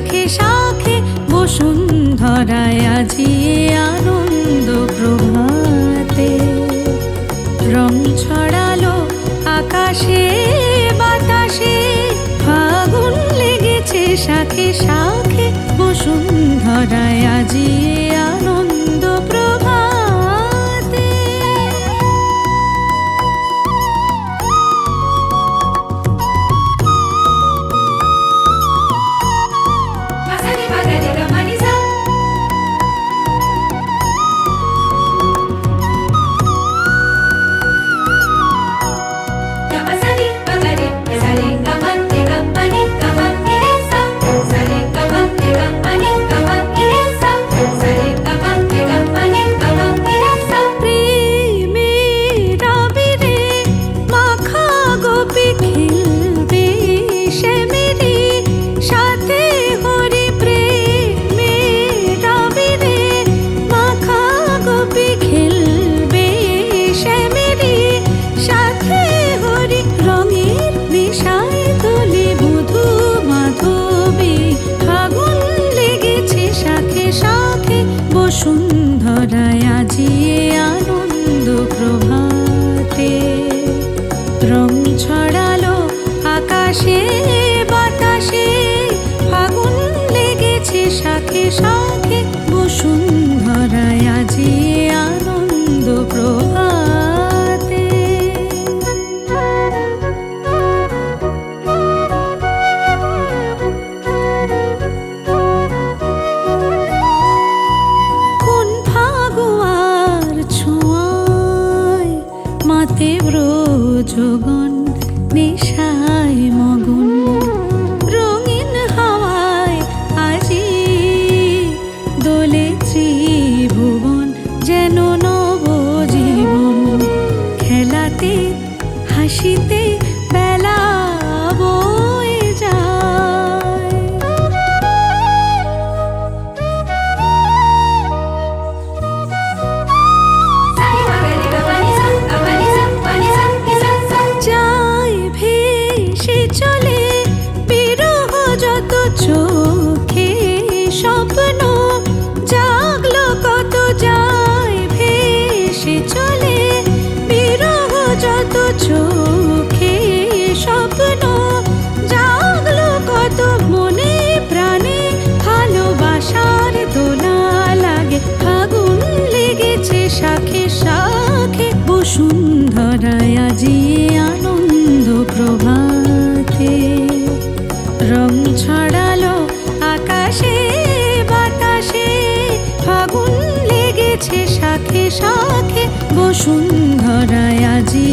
শাখে শাখে বসুন্ধরায় আজি আনন্দ প্রভাতে। রং ছড়ালো আকাশে বাতাসে, ফাগুন লেগেছে শাখে শাখে বসুন্ধরায় আজি আনন্দ প্রভাতে। বসুন্ধরায় আজি আনন্দ প্রভাতে। রং ছড়ালো আকাশে বাতাসে, ফাগুন লেগেছে শাখে শাখে বসুন্ধরায় আজি আনন্দ প্রভাতে। মাতে ব্রজগণ নেশায় মগন, রঙিন হাওয়ায় আজি দোলে ত্রিভুবন, যেন নবজীবন। খেলাতে হাসিতে বেলা বয়ে যায়, চলে বিরহ যত চোখে স্বপ্ন জাগলো কত, যায় ভেসে চলে বিরহ যত চোখে স্বপ্ন জাগলো কত, মনে প্রাণে ভালোবাসার দোলা লাগে, ফাগুন লেগেছে শাখে শাখে বসুন্ধরায় আজি আনন্দ প্রভাতে। রং ছড়ালো আকাশে বাতাসে, ফাগুন লেগেছে শাখে শাখে বসুন্ধরায় আজি